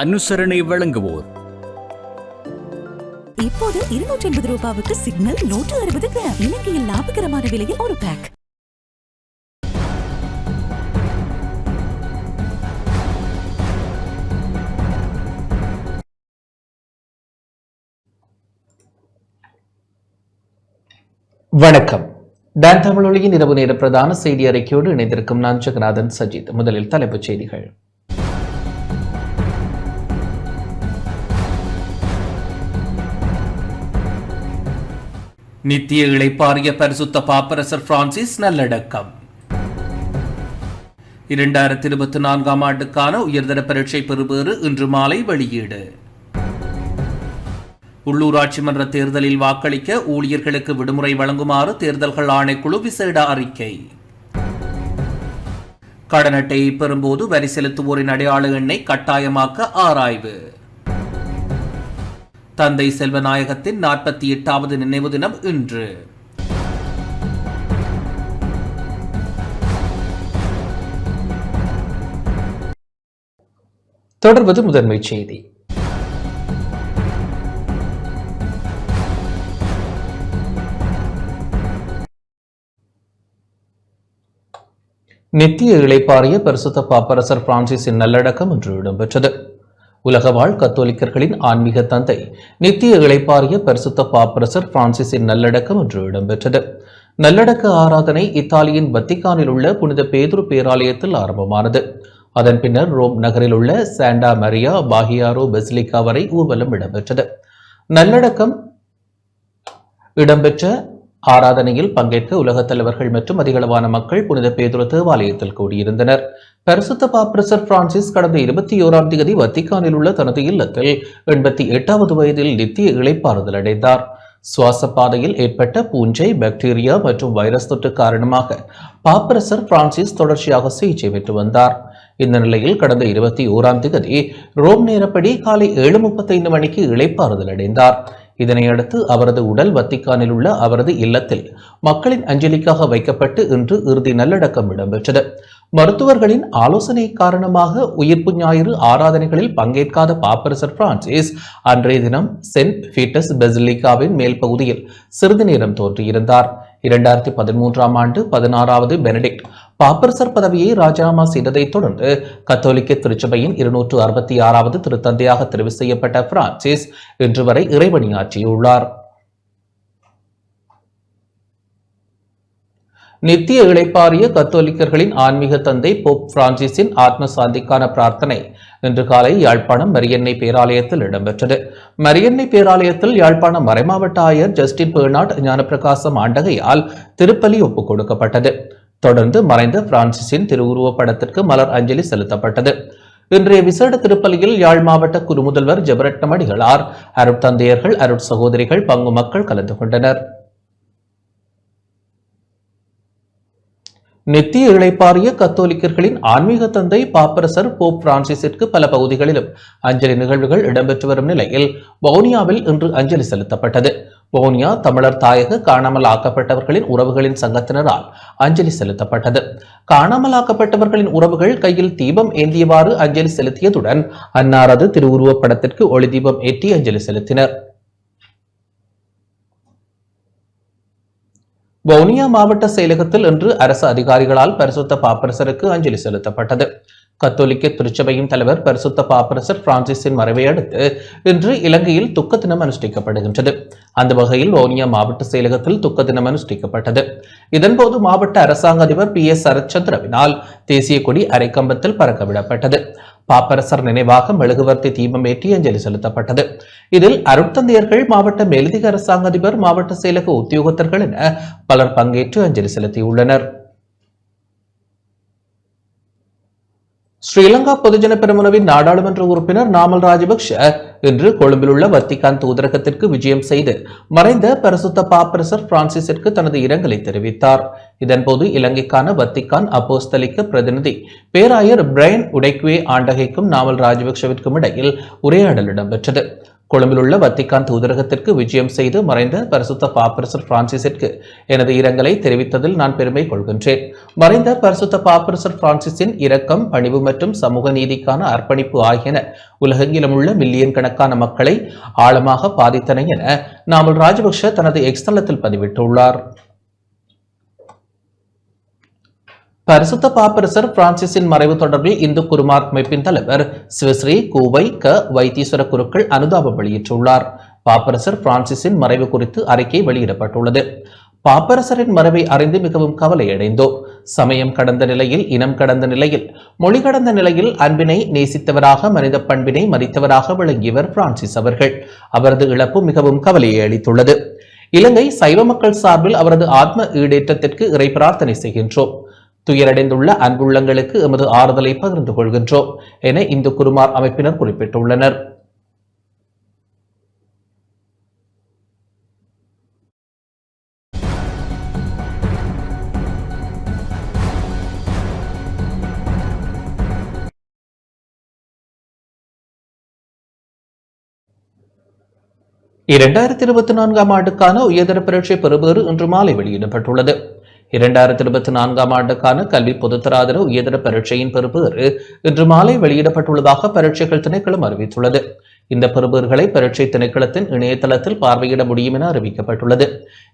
அனுசரணை வழங்குவோர். இப்போது 280 ரூபாவுக்கு சிக்னல் 160 கிராம். இலங்கையில் லாபகரமான விலையில் ஒரு பேக். வணக்கம். டான் தமிழொலியின் இரவு நேர பிரதான செய்தி அறிக்கையோடு இணைந்திருக்கும் நான் ஜெகநாதன் சஜித். முதலில் தலைப்புச் செய்திகள். நித்திய இளைப்பாறிய பரிசுத்த பாப்பரசர் பிரான்சிஸ் நல்லடக்கம். 2024 ஆண்டுக்கான உயர்தர பரீட்சை பெறுபேறு இன்று மாலை வெளியீடு. உள்ளூராட்சி மன்ற தேர்தலில் வாக்களிக்க ஊழியர்களுக்கு விடுமுறை வழங்குமாறு தேர்தல்கள் ஆணைக்குழு விசேட அறிக்கை. கடன் அட்டையை பெறும்போது வரி செலுத்துவோரின் அடையாள எண்ணை கட்டாயமாக்க ஆராய்வு. தந்தை செல்வநாயகத்தின் 48வது நினைவு தினம் இன்று. தொடர்வது முதன்மை செய்தி. நித்திய இளைப்பாறிய பரிசுத்த பாப்பரசர் பிரான்சிஸின் நல்லடக்கம் இன்று இடம்பெற்றது. உலகவாழ் கத்தோலிக்கர்களின் ஆன்மீக தந்தை நித்திய இளைப்பாறிய பரிசுத்த பாப்பரசர் பிரான்சிஸின் நல்லடக்கம் இன்று இடம்பெற்றது. நல்லடக்க ஆராதனை இத்தாலியின் வத்திக்கானில் உள்ள புனித பேதுரு பேராலயத்தில் ஆரம்பமானது. அதன் பின்னர் ரோம் நகரில் உள்ள சாண்டா மரியா பாகியாரோ பெசிலிகா வரை ஊர்வலம் இடம்பெற்றது. நல்லடக்கம் இடம்பெற்ற ஆராதனையில் பங்கேற்க உலகத் தலைவர்கள் மற்றும் அதிகளவான மக்கள் புனித பேதுரு தேவாலயத்தில் கூடியிருந்தனர். பரிசுத்த பாப்பரசர் பிரான்சிஸ் கடந்த 21ஆம் தேதி வத்திக்கானில் உள்ள தனது இல்லத்தில் 88வது வயதில் நித்திய இளைப்பாறுதல் அடைந்தார். சுவாச பாதையில் ஏற்பட்ட பூஞ்சை, பாக்டீரியா மற்றும் வைரஸ் தொற்று காரணமாக பாப்பரசர் பிரான்சிஸ் தொடர்ச்சியாக சிகிச்சை பெற்று வந்தார். இந்த நிலையில் கடந்த 21ஆம் தேதி ரோம் நேரப்படி காலை 7:35 மணிக்கு இளைப்பாறுதல் அடைந்தார். இதனையடுத்து அவரது உடல் வத்திக்கானில் உள்ள அவரது இல்லத்தில் மக்களின் அஞ்சலிக்காக வைக்கப்பட்டு இன்று இறுதி நல்லடக்கம் இடம்பெற்றது. மருத்துவர்களின் ஆலோசனை காரணமாக உயிர்ப்பு ஞாயிறு ஆராதனைகளில் பங்கேற்காத பாப்பரசர் பிரான்சிஸ் அன்றைய தினம் சென்ட் பீட்டர்ஸ் பெசிலிகாவின் மேல் பகுதியில் சிறிது நேரம் தோன்றியிருந்தார். 2013ஆம் ஆண்டு 16வது பெனடிக்ட் பாப்பரசர் பதவியை ராஜினாமா செய்ததைத் தொடர்ந்து கத்தோலிக்க திருச்சபையின் 266வது திருத்தந்தையாக தெரிவு செய்யப்பட்ட பிரான்சிஸ் இன்று வரை இறைபணியாற்றியுள்ளார். நித்திய இளைப்பாறிய கத்தோலிக்கர்களின் ஆன்மீக தந்தை போப் பிரான்சிஸின் ஆத்ம சாந்திக்கான பிரார்த்தனை இன்று காலை யாழ்ப்பாணம் மரியன்னை பேராலயத்தில் இடம்பெற்றது. மரியன்னை பேராலயத்தில் யாழ்ப்பாணம் மறைமாவட்ட ஆயர் ஜஸ்டின் பெர்னாட் ஞானப்பிரகாசம் ஆண்டகையால் திருப்பலி ஒப்புக் கொடுக்கப்பட்டது. தொடர்ந்து மறைந்த பிரான்சிஸின் திருவுருவப் படத்திற்கு மலர் அஞ்சலி செலுத்தப்பட்டது. இன்றைய விசேட திருப்பலியில் யாழ் மாவட்ட குருமுதல்வர் ஜெபரட்னம் அடிகளார், அருட்தந்தையர்கள், அருட்சகோதரிகள், பங்கு மக்கள் கலந்து கொண்டனர். நித்திய இளைப்பாறிய கத்தோலிக்கர்களின் ஆன்மீக தந்தை பாப்பரசர் போப் பிரான்சிஸிற்கு பல பகுதிகளிலும் அஞ்சலி நிகழ்வுகள் இடம்பெற்று வரும் நிலையில் வவுனியாவில் இன்று அஞ்சலி செலுத்தப்பட்டது. வவுனியா தமிழர் தாயக காணாமல் ஆக்கப்பட்டவர்களின் உறவுகளின் சங்கத்தினரால் அஞ்சலி செலுத்தப்பட்டது. காணாமல் ஆக்கப்பட்டவர்களின் உறவுகள் கையில் தீபம் ஏந்தியவாறு அஞ்சலி செலுத்தியதுடன் அன்னாரது திருவுருவப் படத்திற்கு ஒளி தீபம் ஏற்றி அஞ்சலி செலுத்தினர். வவுனியா மாவட்ட செயலகத்தில் இன்று அரசு அதிகாரிகளால் பரிசுத்த பாப்பரசருக்கு அஞ்சலி செலுத்தப்பட்டது. கத்தோலிக்க திருச்சபையின் தலைவர் பரிசுத்த பாப்பரசர் பிரான்சிஸின் மறைவை அடுத்து இன்று இலங்கையில் துக்க தினம் அனுஷ்டிக்கப்படுகின்றது. அந்த வகையில் வவுனியா மாவட்ட செயலகத்தில் துக்க தினம் அனுஷ்டிக்கப்பட்டது. இதன்போது மாவட்ட அரசாங்க அதிபர் PS சரத்சந்திரவினால் தேசிய கொடி அரைக்கம்பத்தில் பறக்கவிடப்பட்டது. பாப்பரசர் நினைவாக மெழுகுவர்த்தி தீபம் ஏற்றி அஞ்சலி செலுத்தப்பட்டது. இதில் அருட்தந்தையர்கள், மாவட்ட மேலதிக அரசாங்க அதிபர், மாவட்ட செயலக உத்தியோகத்தர்கள் என பலர் பங்கேற்று அஞ்சலி செலுத்தியுள்ளனர். ஸ்ரீலங்கா பொதுஜன பெரமுனவின் நாடாளுமன்ற உறுப்பினர் நாமல் ராஜபக்ஷ இன்று கொழும்பில் உள்ள வத்திக்கான் தூதரகத்திற்கு விஜயம் செய்து மறைந்த பரிசுத்த பாப்பரசர் பிரான்சிஸிற்கு தனது இரங்கலை தெரிவித்தார். இதன்போது இலங்கைக்கான வத்திக்கான் அப்போஸ்தலிக்க பிரதிநிதி பேராயர் பிரையன் உடைக்குவே ஆண்டகைக்கும் நாமல் ராஜபக்ஷவிற்கும் இடையில் உரையாடல் இடம்பெற்றது. கொழும்பில் உள்ள வத்திக்கான் தூதரகத்திற்கு விஜயம் செய்து மறைந்த பரிசுத்த பாப்பரசர் பிரான்சிஸிற்கு எனது இரங்கலை தெரிவித்ததில் நான் பெருமை கொள்கின்றேன். மறைந்த பரிசுத்த பாப்பரசர் பிரான்சிஸின் இரக்கம், பணிவு மற்றும் சமூக நீதிக்கான அர்ப்பணிப்பு ஆகியன உலகெங்கிலும் உள்ள மில்லியன் கணக்கான மக்களை ஆழமாக பாதித்தன என நாமல் ராஜபக்ஷ தனது எக்ஸ் தளத்தில் பதிவிட்டுள்ளார். பரிசுத்த பாப்பரசர் பிரான்சிஸின் மறைவு தொடர்பில் இந்து குருமார் அமைப்பின் தலைவர் சிவஸ்ரீ கூவை வைத்தீஸ்வர குருக்கள் அனுதாபம் வெளியிட்டுள்ளார். பாப்பரசர் பிரான்சிஸின் மறைவு குறித்து அறிக்கை வெளியிடப்பட்டுள்ளது. பாப்பரசரின் மறைவை அறிந்து மிகவும் கவலையடைந்தோம். சமயம் கடந்த நிலையில், இனம் கடந்த நிலையில், மொழி கடந்த நிலையில் அன்பினை நேசித்தவராக, மனித பண்பினை மதித்தவராக விளங்கியவர் பிரான்சிஸ் அவர்கள். அவரது இழப்பு மிகவும் கவலையை அளித்துள்ளது. இலங்கை சைவ மக்கள் சார்பில் அவரது ஆத்ம ஈடேற்றத்திற்கு இறை பிரார்த்தனை செய்கின்றோம். துயரடைந்துள்ள அன்புள்ளங்களுக்கு எமது ஆறுதலை பகிர்ந்து கொள்கின்றோம் என இந்து குருமார் அமைப்பினர் குறிப்பிட்டுள்ளனர். ஆண்டுக்கான உயர்தர பரீட்சை பெறுபேறு இன்று மாலை வெளியிடப்பட்டுள்ளது. 2024 ஆண்டுக்கான கல்வி பொதுத்தராதர உயர்தர பரீட்சையின் பெறுபேறு இன்று மாலை வெளியிடப்பட்டுள்ளதாக பரீட்சைகள் திணைக்களம் அறிவித்துள்ளது. இந்த பெறுபேறுகளை பரீட்சை திணைக்களத்தின் இணையதளத்தில் பார்வையிட முடியும் என அறிவிக்கப்பட்டுள்ளது.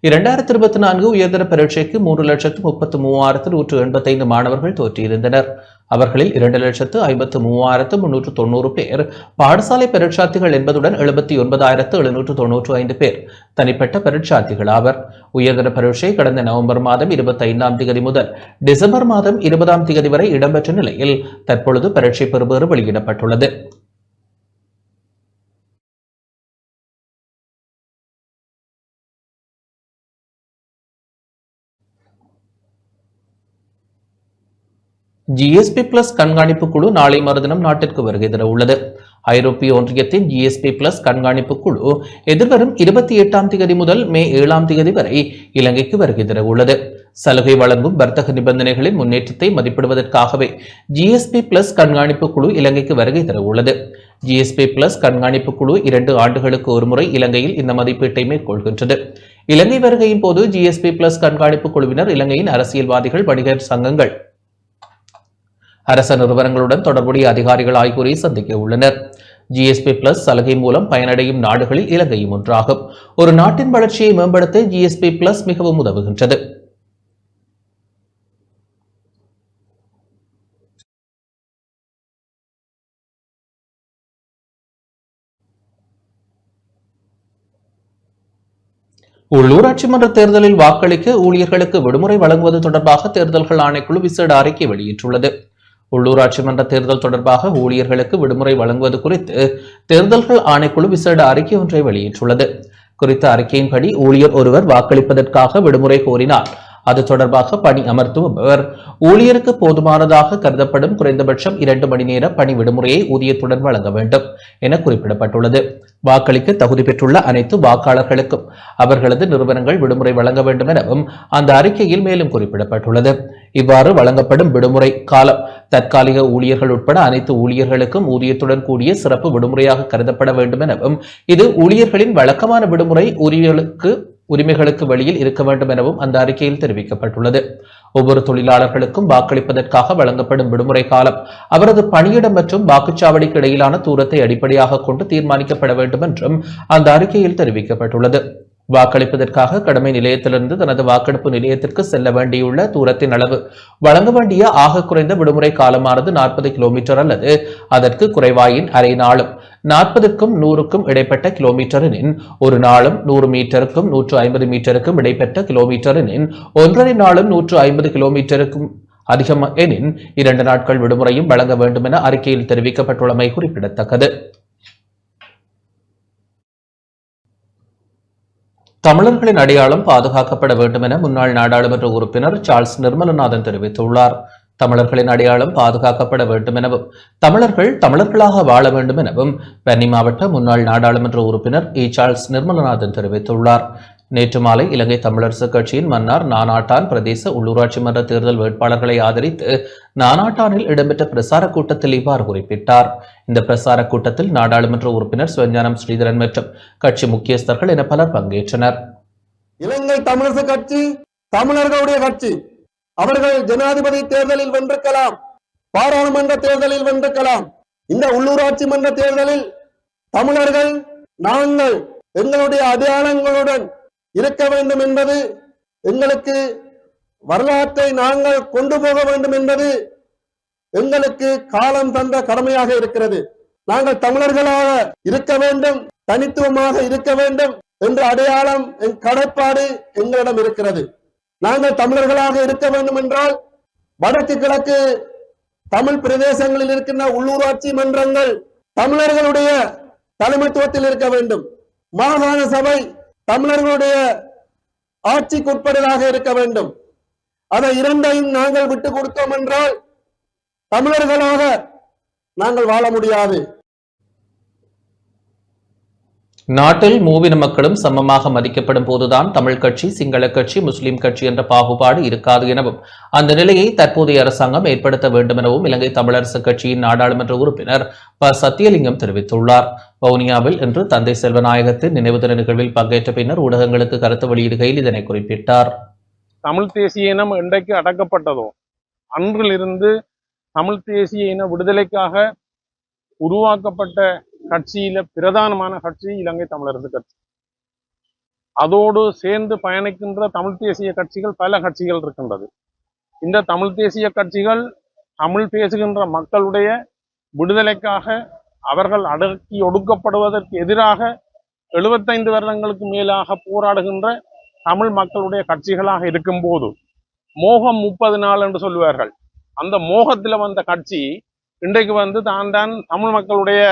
2024 உயர்தர பரீட்சைக்கு 3,33,185 மாணவர்கள் தோற்றியிருந்தனர். அவர்களில் 2,53,390 பேர் பாடசாலை பரீட்சார்த்திகள் என்பதுடன் 79,795 பேர் தனிப்பட்ட பரீட்சார்த்திகள் ஆவர். உயர்தர பரீட்சை கடந்த நவம்பர் மாதம் 25ஆம் தேதி முதல் டிசம்பர் மாதம் 20ஆம் தேதி வரை இடம்பெற்ற நிலையில் தற்பொழுது பரீட்சை பெறுபேறு வெளியிடப்பட்டுள்ளது. ஜிஎஸ்பி பிளஸ் கண்காணிப்பு குழு நாளை மறுதினம் நாட்டிற்கு வருகை தர உள்ளது. ஐரோப்பிய ஒன்றியத்தின் ஜிஎஸ்பி பிளஸ் கண்காணிப்பு குழு எதிர்வரும் 28ஆம் தேதி முதல் மே 7ஆம் தேதி வரை இலங்கைக்கு வருகை தர உள்ளது. சலுகை வழங்கும் வர்த்தக நிபந்தனைகளின் முன்னேற்றத்தை மதிப்பிடுவதற்காகவே ஜிஎஸ்பி பிளஸ் கண்காணிப்பு குழு இலங்கைக்கு வருகை தர உள்ளது. ஜிஎஸ்பி பிளஸ் கண்காணிப்பு குழு 2 ஆண்டுகளுக்கு ஒருமுறை இலங்கையில் இந்த மதிப்பீட்டை மேற்கொள்கின்றது. இலங்கை வருகையின் போது ஜிஎஸ்பி பிளஸ் கண்காணிப்பு குழுவினர் இலங்கையின் அரசியல்வாதிகள், வணிகர் சங்கங்கள், அரச நிறுவனங்களுடன் தொடர்புடைய அதிகாரிகள் ஆகியோரை சந்திக்க உள்ளனர். ஜிஎஸ்பி பிளஸ் சலுகை மூலம் பயனடையும் நாடுகளில் இலங்கையும் ஒன்றாகும். ஒரு நாட்டின் வளர்ச்சியை மேம்படுத்த ஜிஎஸ்பி பிளஸ் மிகவும் உதவுகின்றது. உள்ளூராட்சி மன்ற தேர்தலில் வாக்களிக்க ஊழியர்களுக்கு விடுமுறை வழங்குவது தொடர்பாக தேர்தல்கள் ஆணைக்குழு விசேட அறிக்கை வெளியிட்டுள்ளது. உள்ளூராட்சி மன்ற தேர்தல் தொடர்பாக ஊழியர்களுக்கு விடுமுறை வழங்குவது குறித்து தேர்தல்கள் ஆணைக்குழு விசேட அறிக்கை ஒன்றை வெளியிட்டுள்ளது. குறித்த அறிக்கையின்படி ஊழியர் ஒருவர் வாக்களிப்பதற்காக விடுமுறை கோரினால் அது தொடர்பாக பணி அமர்த்துபவர் ஊழியருக்கு போதுமானதாக கருதப்படும் குறைந்தபட்சம் 2 மணி நேர பணி விடுமுறையை ஊதியத்துடன் வழங்க வேண்டும் என குறிப்பிடப்பட்டுள்ளது. வாக்களிக்க தகுதி பெற்றுள்ள அனைத்து வாக்காளர்களுக்கும் அவர்களது நிறுவனங்கள் விடுமுறை வழங்க வேண்டும் எனவும் அந்த அறிக்கையில் மேலும் குறிப்பிடப்பட்டுள்ளது. இவ்வாறு வழங்கப்படும் விடுமுறை காலம் தற்காலிக ஊழியர்கள் உட்பட அனைத்து ஊழியர்களுக்கும் ஊதியத்துடன் கூடிய சிறப்பு விடுமுறையாக கருதப்பட வேண்டும் எனவும் இது ஊழியர்களின் வழக்கமான விடுமுறை உரிமைகளுக்கு வெளியில் இருக்க வேண்டும் எனவும் அந்த அறிக்கையில் தெரிவிக்கப்பட்டுள்ளது. ஒவ்வொரு தொழிலாளர்களுக்கும் வாக்களிப்பதற்காக வழங்கப்படும் விடுமுறை காலம் அவரது பணியிடம் மற்றும் வாக்குச்சாவடிக்கு இடையிலான தூரத்தை அடிப்படையாக கொண்டு தீர்மானிக்கப்பட வேண்டும் என்றும் அந்த அறிக்கையில் தெரிவிக்கப்பட்டுள்ளது. வாக்களிப்பதற்காக கடமை நிலையத்திலிருந்து தனது வாக்கெடுப்பு நிலையத்திற்கு செல்ல வேண்டியுள்ள தூரத்தின் அளவு வழங்க வேண்டிய ஆக குறைந்த விடுமுறை காலமானது 40 கிலோமீட்டர் அல்லது அதற்கு குறைவாயின் அரை நாளும் 40க்கும் 100க்கும் இடைப்பட்ட கிலோமீட்டரின் ஒரு நாளும் 100 மீட்டருக்கும் 150 மீட்டருக்கும் இடைப்பட்ட கிலோமீட்டரின் 1.5 நாளும் 150 கிலோமீட்டருக்கும் அதிகம் எனின் 2 நாட்கள் விடுமுறையும் வழங்க வேண்டும் என அறிக்கையில் தெரிவிக்கப்பட்டுள்ளமை குறிப்பிடத்தக்கது. தமிழர்களின் அடையாளம் பாதுகாக்கப்பட வேண்டும் என முன்னாள் நாடாளுமன்ற உறுப்பினர் சார்ல்ஸ் நிர்மலநாதன் தெரிவித்துள்ளார். தமிழர்களின் அடையாளம் பாதுகாக்கப்பட வேண்டும் எனவும் தமிழர்கள் தமிழர்களாக வாழ வேண்டும் எனவும் வன்னி மாவட்ட முன்னாள் நாடாளுமன்ற உறுப்பினர் சார்ல்ஸ் நிர்மலநாதன் தெரிவித்துள்ளார். நேற்று மாலை இலங்கை தமிழரசு கட்சியின் மன்னார் நானாட்டான் பிரதேச உள்ளூராட்சி மன்ற தேர்தல் வேட்பாளர்களை ஆதரித்து நானாட்டானில் இடம்பெற்ற பிரசார கூட்டத்தில் இவ்வாறு குறிப்பிட்டார். இந்த பிரசார கூட்டத்தில் நாடாளுமன்ற உறுப்பினர் சிவஞானம் ஸ்ரீதரன் மற்றும் கட்சி முக்கியஸ்தர்கள் என பலர் பங்கேற்றனர். இலங்கை தமிழரசு கட்சி தமிழர்களுடைய கட்சி. அவர்கள் ஜனாதிபதி தேர்தலில் வென்றிருக்கலாம், பாராளுமன்ற தேர்தலில் வென்றிருக்கலாம். இந்த உள்ளூராட்சி மன்ற தேர்தலில் தமிழர்கள் நாங்கள் எங்களுடைய அடையாளங்களுடன் இருக்க வேண்டும் என்பது, எங்களுக்கு வரலாற்றை நாங்கள் கொண்டு போக வேண்டும் என்பது எங்களுக்கு காலம் தந்த கடமையாக இருக்கிறது. நாங்கள் தமிழர்களாக இருக்க வேண்டும், தனித்துவமாக இருக்க வேண்டும் என்ற அடையாளம், என் கடப்பாடு எங்களிடம் இருக்கிறது. நாங்கள் தமிழர்களாக இருக்க வேண்டும் என்றால் வடக்கு கிழக்கு தமிழ் பிரதேசங்களில் இருக்கின்ற உள்ளூராட்சி மன்றங்கள் தமிழர்களுடைய தலைமைத்துவத்தில் இருக்க வேண்டும். மாகாண சபை தமிழர்களுடைய ஆட்சிக்குட்பட்டதாக இருக்க வேண்டும். அதை இரண்டையும் நாங்கள் விட்டுக் கொடுத்தோம் என்றால் தமிழர்களாக நாங்கள் வாழ முடியாது. நாட்டில் மூவின மக்களும் சமமாக மதிக்கப்படும் போதுதான் தமிழ் கட்சி, சிங்கள கட்சி, முஸ்லிம் கட்சி என்ற பாகுபாடு இருக்காது எனவும் அந்த நிலையை தற்போதைய அரசாங்கம் ஏற்படுத்த வேண்டும் எனவும் இலங்கை தமிழரசு கட்சியின் நாடாளுமன்ற உறுப்பினர் ப. சத்தியலிங்கம் தெரிவித்துள்ளார். வவுனியாவில் இன்று தந்தை செல்வநாயகத்தின் நினைவு தின நிகழ்வில் பங்கேற்ற பின்னர் ஊடகங்களுக்கு கருத்து வெளியிடுகையில் இதனை குறிப்பிட்டார். தமிழ் தேசிய இனம் என்றைக்கு அடக்கப்பட்டதோ அன்றிலிருந்து தமிழ் தேசிய இன விடுதலைக்காக உருவாக்கப்பட்ட கட்சியில பிரதானமான கட்சி இலங்கை தமிழரசு கட்சி. அதோடு சேர்ந்து பயணிக்கின்ற தமிழ் தேசிய கட்சிகள் பல கட்சிகள் இருக்கின்றது. இந்த தமிழ் தேசிய கட்சிகள் தமிழ் பேசுகின்ற மக்களுடைய விடுதலைக்காக, அவர்கள் அடக்கி ஒடுக்கப்படுவதற்கு எதிராக 75 வருடங்களுக்கு மேலாக போராடுகின்ற தமிழ் மக்களுடைய கட்சிகளாக இருக்கும் போது மோகம் 30 நாள் என்று சொல்லுவார்கள். அந்த மோகத்துல வந்த கட்சி இன்றைக்கு தான் தமிழ் மக்களுடைய,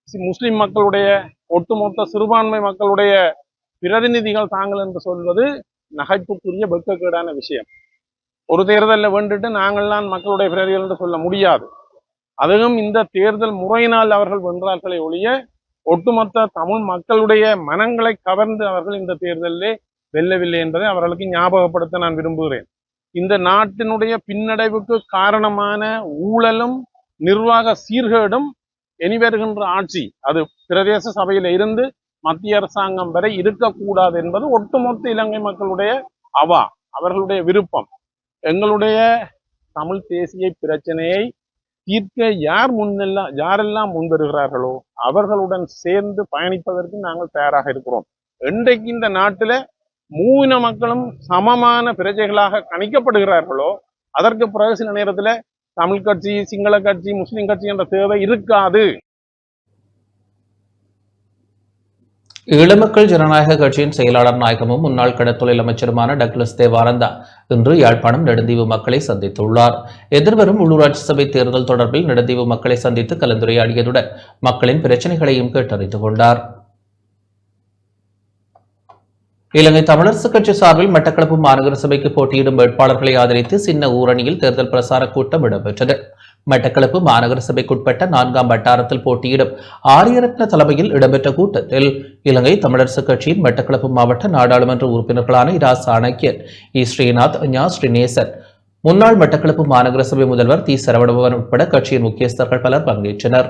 முஸ்லிம் மக்களுடைய, ஒட்டுமொத்த சிறுபான்மை மக்களுடைய பிரதிநிதிகள் தாங்கள் என்று சொல்வது நகைப்புக்குரிய வெட்கக்கேடான விஷயம். ஒரு தேர்தலில் வேண்டிட்டு நாங்கள்தான் மக்களுடைய பிரதிகள் என்று சொல்ல முடியாது. அதுவும் இந்த தேர்தல் முறையினால் அவர்கள் வென்றார்களே ஒழிய ஒட்டுமொத்த தமிழ் மக்களுடைய மனங்களை கவர்ந்து அவர்கள் இந்த தேர்தலிலே வெல்லவில்லை என்பதை அவர்களுக்கு ஞாபகப்படுத்த நான் விரும்புகிறேன். இந்த நாட்டினுடைய பின்னடைவுக்கு காரணமான ஊழலும் நிர்வாக சீர்கேடும் இனி வருகின்ற ஆட்சி, அது பிரதேச சபையில இருந்து மத்திய அரசாங்கம் வரை இருக்கக்கூடாது என்பது ஒட்டுமொத்த இலங்கை மக்களுடைய அவர்களுடைய விருப்பம். எங்களுடைய தமிழ் தேசிய பிரச்சனையை தீர்க்க யாரெல்லாம் முன்வருகிறார்களோ அவர்களுடன் சேர்ந்து பயணிப்பதற்கு நாங்கள் தயாராக இருக்கிறோம். இன்றைக்கு இந்த நாட்டில மூவின மக்களும் சமமான பிரஜைகளாக கணிக்கப்படுகிறார்களோ அதற்கு பிறகு சில நேரத்துல தமிழ் கட்சி, சிங்கள கட்சி, முஸ்லிம் கட்சி என்ற தேவை இருக்காது. ஈழமக்கள் ஜனநாயக கட்சியின் செயலாளர் நாயகமும் முன்னாள் கடற்தொழில் அமைச்சருமான டக்ளஸ் தேவானந்தா இன்று யாழ்ப்பாணம் நெடுந்தீவு மக்களை சந்தித்துள்ளார். எதிர்வரும் உள்ளூராட்சி சபை தேர்தல் தொடர்பில் நெடுந்தீவு மக்களை சந்தித்து கலந்துரையாடியதுடன் மக்களின் பிரச்சினைகளையும் கேட்டறிந்து கொண்டார். இலங்கை தமிழரசு கட்சி சார்பில் மட்டக்களப்பு மாநகர சபைக்கு போட்டியிடும் வேட்பாளர்களை ஆதரித்து சின்ன ஊரணியில் தேர்தல் பிரசார கூட்டம் இடம்பெற்றது. மட்டக்களப்பு மாநகர சபைக்குட்பட்ட 4ஆம் வட்டாரத்தில் போட்டியிடும் ஆரியரத்ன தலைமையில் இடம்பெற்ற கூட்டத்தில் இலங்கை தமிழரசு கட்சியின் மட்டக்களப்பு மாவட்ட நாடாளுமன்ற உறுப்பினர்களான இரா சாணக்கியன், இ. ஸ்ரீநாத், ஞா. ஸ்ரீநேசன், முன்னாள் மட்டக்களப்பு மாநகர சபை முதல்வர் தி. சரவணபவன் உட்பட கட்சியின் முக்கியஸ்தர்கள் பலர் பங்கேற்றனர்.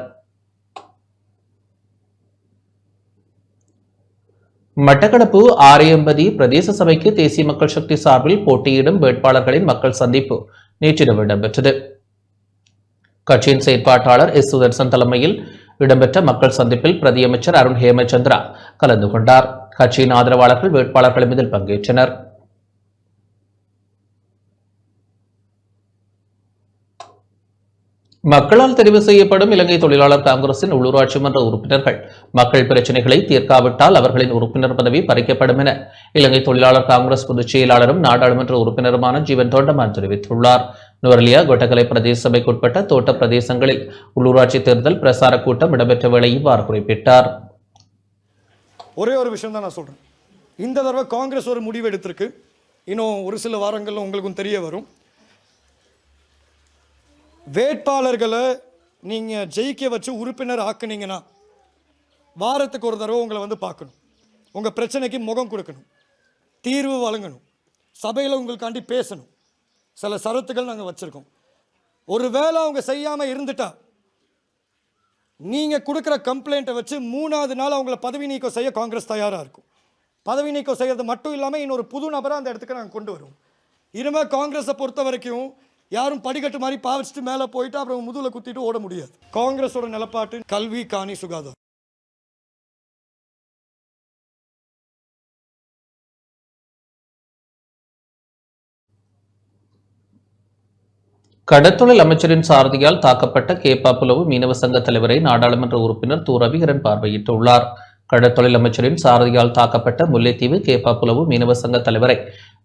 மட்டக்களப்பு ஆரையம்பதி பிரதேச சபைக்கு தேசிய மக்கள் சக்தி சார்பில் போட்டியிடும் வேட்பாளர்களின் மக்கள் சந்திப்பு நேற்றிரவு இடம்பெற்றது. கட்சியின் செயற்பாட்டாளர் எஸ். சுதர்சன் தலைமையில் இடம்பெற்ற மக்கள் சந்திப்பில் பிரதியமைச்சர் அருண் ஹேமச்சந்திரா கலந்து கொண்டார். கட்சியின் ஆதரவாளர்கள் வேட்பாளர்களும் இதில் பங்கேற்றனர். மக்களால் தெரிவு செய்யப்படும் இலங்கை தொழிலாளர் காங்கிரசின் உள்ளூராட்சி மன்ற உறுப்பினர்கள் மக்கள் பிரச்சினைகளை தீர்க்காவிட்டால் அவர்களின் உறுப்பினர் பதவி பறிக்கப்படும் என இலங்கை தொழிலாளர் காங்கிரஸ் பொதுச் செயலாளரும் நாடாளுமன்ற உறுப்பினருமான ஜீவன் தொண்டமான் தெரிவித்துள்ளார். நுவரெலியா, கொட்டகலை பிரதேச சபைக்குட்பட்ட தோட்ட பிரதேசங்களில் உள்ளூராட்சி தேர்தல் பிரசார கூட்டம் இடம்பெற்ற வேளை இவ்வாறு குறிப்பிட்டார். ஒரே ஒரு விஷயம் தான் நான் சொல்றேன். இந்த தடவை காங்கிரஸ் ஒரு முடிவு எடுத்திருக்கு. இன்னும் ஒரு சில வாரங்களில் உங்களுக்கும் தெரிய வரும். வேட்பாளர்களை நீங்கள் ஜெயிக்க வச்சு உறுப்பினர் ஆக்குனீங்கன்னா வாரத்துக்கு ஒரு தடவை உங்களை பார்க்கணும், உங்கள் பிரச்சனைக்கு முகம் கொடுக்கணும். தீர்வு வழங்கணும், சபையில் உங்களுக்காண்டி பேசணும். சில சரத்துகள் நாங்கள் வச்சுருக்கோம். ஒரு வேளை அவங்க செய்யாமல் இருந்துட்டா நீங்கள் கொடுக்குற கம்ப்ளைண்ட்டை வச்சு 3வது நாள் அவங்கள பதவி நீக்கம் செய்ய காங்கிரஸ் தயாராக இருக்கும். பதவி நீக்கம் செய்கிறது மட்டும் இல்லாமல் இன்னொரு புது நபரை அந்த இடத்துக்கு நாங்கள் கொண்டு வருவோம். இனிமேல் காங்கிரஸை பொறுத்த வரைக்கும் யாரும் படிக்கட்டு மாதிரி பாவச்சிட்டு மேலே போயிட்டு அப்புறம் முதுகில் குத்திட்டு ஓட முடியாது. காங்கிரஸோட நிலப்பாட்டு கல்வி, காணி, சுகாதாரம். கடத்தொழில் அமைச்சரின் சாரதியால் தாக்கப்பட்ட கேப்பாப்புலவு மீனவ சங்க தலைவரை நாடாளுமன்ற உறுப்பினர் து. ரவிகரன் பார்வையிட்டுள்ளார். கடத்தொழில் அமைச்சரின் சாரதியால் தாக்கப்பட்ட முல்லைத்தீவு கேப்பாப்புலவு மீனவ சங்க தலைவரை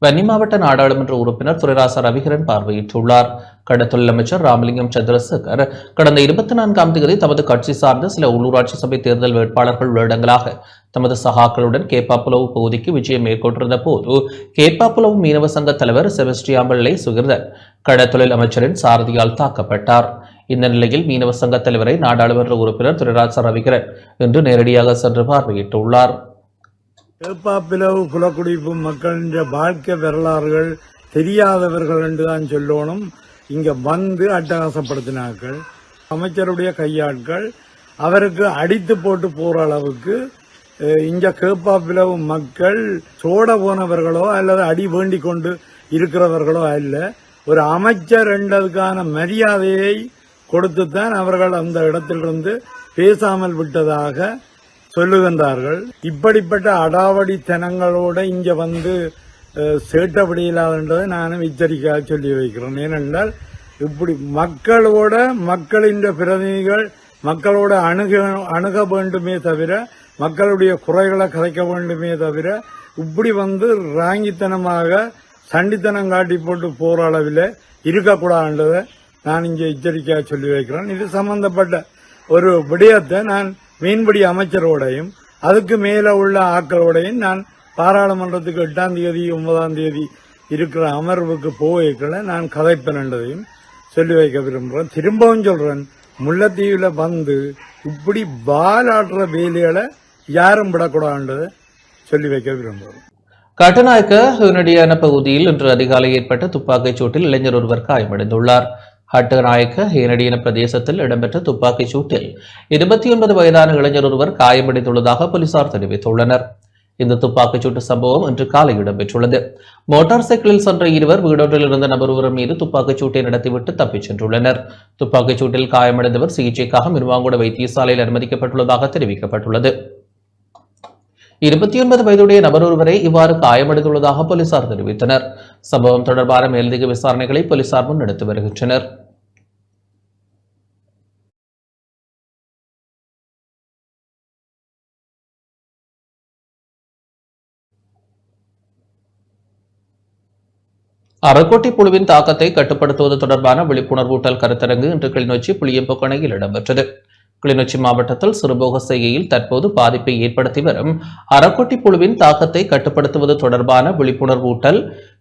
வன்னி மாவட்ட நாடாளுமன்ற உறுப்பினர் துரைராச ரவிகரன் பார்வையிட்டுள்ளார். கடத்தொழில் அமைச்சர் ராமலிங்கம் சந்திரசேகர் கடந்த 24ஆம் தேதி தமது கட்சி சார்ந்த சில உள்ளூராட்சி சபை தேர்தல் வேட்பாளர்கள் உள்ளடங்களாக தமது சகாக்களுடன் கேப்பாப்புலவு பகுதிக்கு விஜயம் மேற்கொண்டிருந்த போது கேப்பாப்புலவு மீனவ சங்க தலைவர் செபஸ்டியாம்பிள்ளை சுகிர்தன் கடத்தொழில் அமைச்சரின் சாரதியால் தாக்கப்பட்டார். இந்த நிலையில் மீனவ சங்க தலைவரை நாடாளுமன்ற உறுப்பினர் துரைராச ரவிகரன் இன்று நேரடியாக சென்று பார்வையிட்டுள்ளார். கேப்பாப்பிலவு குலக்குடிப்பு மக்களின் வாழ்க்கை வரலாறுகள் தெரியாதவர்கள் என்றுதான் சொல்லணும். இங்க வந்து அட்டகாசப்படுத்தினார்கள். அமைச்சருடைய கையாட்கள் அவருக்கு அடித்து போட்டு போற அளவுக்கு இங்க கேப்பாப்பிலவு மக்கள் சோட போனவர்களோ அல்லது அடி வேண்டிக் கொண்டு இருக்கிறவர்களோ அல்ல. ஒரு அமைச்சர் என்றதுக்கான மரியாதையை கொடுத்துத்தான் அவர்கள் அந்த இடத்திலிருந்து பேசாமல் விட்டதாக சொல்லுகின்றார்கள். இப்படிப்பட்ட அடாவடித்தனங்களோட இங்க வந்து சேட்டப்படியில்லாததை நானும் எச்சரிக்கையாக சொல்லி வைக்கிறேன். ஏனென்றால் இப்படி மக்களோட மக்களின் பிரதிநிதிகள் மக்களோட அணுக வேண்டுமே தவிர மக்களுடைய குறைகளை கதைக்க வேண்டுமே தவிர இப்படி வந்து ராங்கித்தனமாக சண்டித்தனம் காட்டி போட்டு போற அளவில் இருக்கக்கூடாதுன்றதை நான் இங்கே எச்சரிக்கையாக சொல்லி வைக்கிறேன். இது சம்பந்தப்பட்ட ஒரு விடயத்தை நான் மீன்பிடி அமைச்சரோடையும் அதுக்கு மேல உள்ள ஆக்களோடையும் நான் பாராளுமன்றத்துக்கு 8ஆம் தேதி 9ஆம் தேதி இருக்கிற அமர்வுக்கு போய்க்கல நான் கதைப்பேன் என்றதையும் சொல்லி வைக்க விரும்புகிறேன். திரும்பவும் சொல்றேன், முல்லைத்தீவுல வந்து இப்படி பாலாடுற வேலைகளை யாரும் விடக்கூடாதுன்றதை சொல்லி வைக்க விரும்புகிறேன். கட்டுநாயக்க ஹுனடியான பகுதியில் இன்று அதிகாலை ஏற்பட்ட துப்பாக்கிச் சூட்டில் இளைஞர் ஒருவர் காயமடைந்துள்ளார். ஹட்டநாயக்க ஹேனடியன பிரதேசத்தில் இடம்பெற்ற துப்பாக்கிச் சூட்டில் 29 வயதான இளைஞர் ஒருவர் காயமடைந்துள்ளதாக போலீசார் தெரிவித்துள்ளனர். இந்த துப்பாக்கிச் சூட்டு சம்பவம் இன்று காலை இடம்பெற்றுள்ளது. மோட்டார் சைக்கிளில் சென்ற இருவர் வீடொன்றில் இருந்த நபர் ஒருவர் மீது துப்பாக்கிச் சூட்டை நடத்திவிட்டு தப்பிச் சென்றுள்ளனர். துப்பாக்கிச் சூட்டில் காயமடைந்தவர் சிகிச்சைக்காக மிருவாங்குட வைத்தியசாலையில் அனுமதிக்கப்பட்டுள்ளதாக தெரிவிக்கப்பட்டுள்ளது. 29 வயதுடைய நபர் ஒருவரை இவ்வாறு காயமடைந்துள்ளதாக போலீசார் தெரிவித்தனர். சம்பவம் தொடர்பான மேலதிக விசாரணைகளை போலீசார் முன்னெடுத்து வருகின்றனர். அறக்கோட்டை புழுவின் தாக்கத்தை கட்டுப்படுத்துவது தொடர்பான விழிப்புணர்வூட்டல் கருத்தரங்கு இன்று கிளிநொச்சி புளியம்பொக்கணையில் இடம்பெற்றது. கிளிநொச்சி மாவட்டத்தில் சிறுபோக செய்கையில் தற்போது பாதிப்பை ஏற்படுத்தி வரும் அறக்கொட்டி புழுவின் தாக்கத்தை கட்டுப்படுத்துவது தொடர்பான விழிப்புணர்வூட்டல்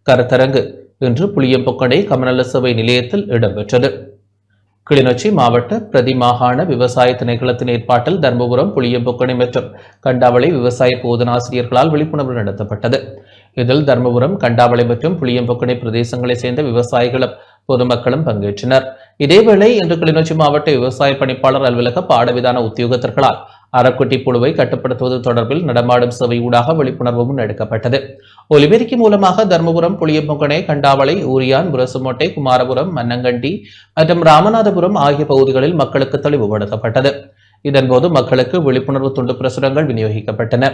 கருத்தரங்கு இன்று புளியம்பொக்கடை கமநல சேவை நிலையத்தில் இடம்பெற்றது. கிளிநொச்சி மாவட்ட பிரதி மாகாண விவசாய திணைக்களத்தின் ஏற்பாட்டில் தர்மபுரம், புளியம்பொக்கடை மற்றும் கண்டாவளை விவசாய போதனாசிரியர்களால் விழிப்புணர்வு நடத்தப்பட்டது. இதில் தர்மபுரம், கண்டாவளை மற்றும் புளியம்பொக்கடை பிரதேசங்களைச் சேர்ந்த விவசாயிகளும் பொதுமக்களும் பங்கேற்றனர். இதேவேளை இன்று கிளிநொச்சி மாவட்ட விவசாய பணிப்பாளர் அலுவலக பாடவிதான உத்தியோகத்தர்களால் அறக்குட்டி புழுவை கட்டுப்படுத்துவது தொடர்பில் நடமாடும் சேவை ஊடாக விழிப்புணர்வு முன்னெடுக்கப்பட்டது. ஒலிபெருக்கி மூலமாக தர்மபுரம், புளியம்பொக்கணை, கண்டாவளை, ஊரியான், புரசுமோட்டை, குமாரபுரம், மன்னங்கண்டி மற்றும் ராமநாதபுரம் ஆகிய பகுதிகளில் மக்களுக்கு தெளிவுபடுத்தப்பட்டது. இதன்போது மக்களுக்கு விழிப்புணர்வு துண்டு பிரசுரங்கள் விநியோகிக்கப்பட்டன.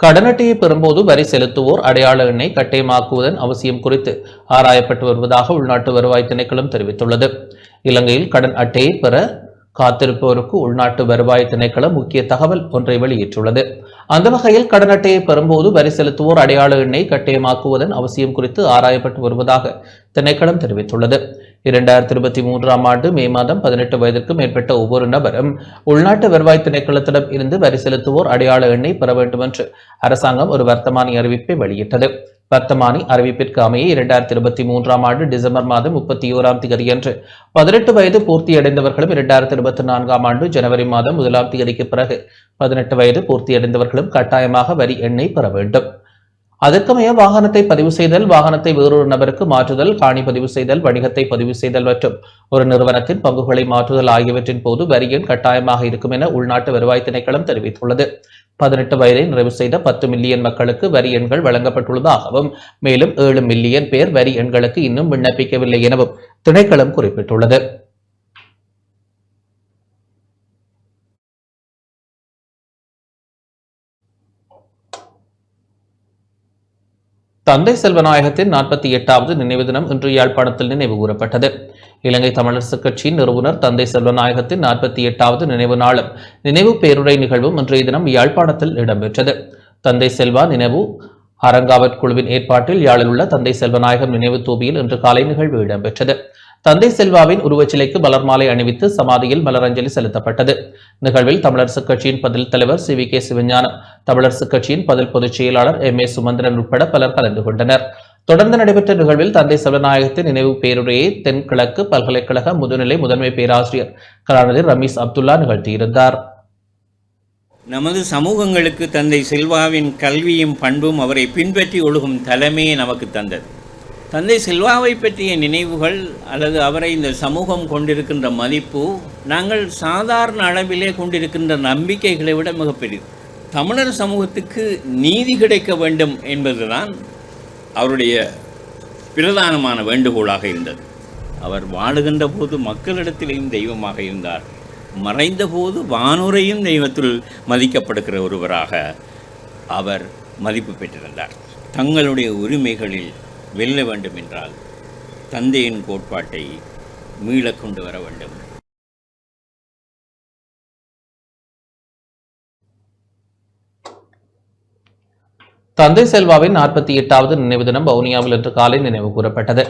கடன் அட்டையை பெறும்போது வரி செலுத்துவோர் அடையாள எண்ணை கட்டாயமாக்குவதன் அவசியம் குறித்து ஆராயப்பட்டு வருவதாக உள்நாட்டு வருவாய் திணைக்களம் தெரிவித்துள்ளது. இலங்கையில் கடன் அட்டையை பெற காத்திருப்போருக்கு உள்நாட்டு வருவாய் திணைக்களம் முக்கிய தகவல் ஒன்றை வெளியிட்டுள்ளது. அந்த வகையில் கடன் அட்டையை பெறும்போது வரி செலுத்துவோர் அடையாள எண்ணை கட்டாயமாக்குவதன் அவசியம் குறித்து ஆராயப்பட்டு வருவதாக திணைக்களம் தெரிவித்துள்ளது. 2023ஆம் ஆண்டு மே மாதம் 18 வயதிற்கு மேற்பட்ட ஒவ்வொரு நபரும் உள்நாட்டு வருவாய் திணைக்களத்திடம் இருந்து வரி செலுத்துவோர் அடையாள எண்ணை பெற வேண்டும் என்று அரசாங்கம் ஒரு வர்த்தமானி அறிவிப்பை வெளியிட்டது. வர்த்தமானி அறிவிப்பிற்கு அமைய 2023 ஆண்டு டிசம்பர் மாதம் 31ஆம் தேதியன்று 18 வயது பூர்த்தியடைந்தவர்களும் 2024ஆம் ஆண்டு ஜனவரி மாதம் 1ஆம் தேதிக்கு பிறகு 18 வயது பூர்த்தியடைந்தவர்களும் கட்டாயமாக வரி எண்ணை பெற வேண்டும். அதற்கமைய வாகனத்தை பதிவு செய்தல், வாகனத்தை வேறொரு நபருக்கு மாற்றுதல், காணி பதிவு செய்தல், வணிகத்தை பதிவு செய்தல் மற்றும் ஒரு நிறுவனத்தின் பங்குகளை மாற்றுதல் ஆகியவற்றின் போது வரி எண் கட்டாயமாக இருக்கும் என உள்நாட்டு வருவாய் திணைக்களம் தெரிவித்துள்ளது. 18 வயதை நிறைவு செய்த 10 மில்லியன் மக்களுக்கு வரி எண்கள் வழங்கப்பட்டுள்ளதாகவும் மேலும் 7 மில்லியன் பேர் வரி எண்களுக்கு இன்னும் விண்ணப்பிக்கவில்லை எனவும் திணைக்களம் குறிப்பிட்டுள்ளது. தந்தை செல்வநாயகத்தின் 48வது நினைவு தினம் இன்று யாழ்ப்பாணத்தில் நினைவு கூறப்பட்டது. இலங்கை தமிழரசுக் கட்சியின் நிறுவனர் தந்தை செல்வநாயகத்தின் 48வது நினைவு நாளும் நினைவு பேருரை நிகழ்வும் இன்றைய தினம் யாழ்ப்பாணத்தில் இடம்பெற்றது. தந்தை செல்வா நினைவு அரங்காவற் குழுவின் ஏற்பாட்டில் யாழில் உள்ள தந்தை செல்வநாயகம் நினைவு தூபியில் இன்று காலை நிகழ்வு இடம்பெற்றது. தந்தை செல்வாவின் உருவச்சிலைக்கு மலர் அணிவித்து சமாதியில் மலரஞ்சலி செலுத்தப்பட்டது. நிகழ்வில் தமிழரசுக் கட்சியின் பதில் தலைவர் CVK சிவஞானம், தமிழரசுக் கட்சியின் பதில் பொதுச் செயலாளர் MA சுமந்திரன் உட்பட பலர் கலந்து கொண்டனர். தொடர்ந்து நடைபெற்ற நிகழ்வில் தந்தை செல்வநாயகத்தின் நினைவு பேருரையை தென்கிழக்கு பல்கலைக்கழக முதுநிலை முதன்மை பேராசிரியர் கலாநிதி ரமீஸ் அப்துல்லா நிகழ்த்தியிருந்தார். நமது சமூகங்களுக்கு தந்தை செல்வாவின் கல்வியும் பண்பும் அவரை பின்பற்றி ஒழுகும் தலைமையை நமக்கு தந்தது. தந்தை செல்வாவை பற்றிய நினைவுகள் அல்லது அவரை இந்த சமூகம் கொண்டிருக்கின்ற மதிப்பு நாங்கள் சாதாரண அளவிலே கொண்டிருக்கின்ற நம்பிக்கைகளை விட மிகப்பெரியது. தமிழர் சமூகத்துக்கு நீதி கிடைக்க வேண்டும் என்பதுதான் அவருடைய பிரதானமான வேண்டுகோளாக இருந்தது. அவர் வாழுகின்ற போது மக்களிடத்திலேயும் தெய்வமாக இருந்தார். மறைந்த போது வானுரையும் தெய்வத்தில் மதிக்கப்படுகிற ஒருவராக அவர் மதிப்பு பெற்றிருந்தார். தங்களுடைய உரிமைகளில் வெல்ல வேண்டும் என்றால் தந்தையின் கோட்பாட்டை மீளக் கொண்டு வர வேண்டும். தந்தை செல்வாவின் 48வது நினைவு தினம் வவுனியாவில் இன்று காலை நினைவு கூறப்பட்டது.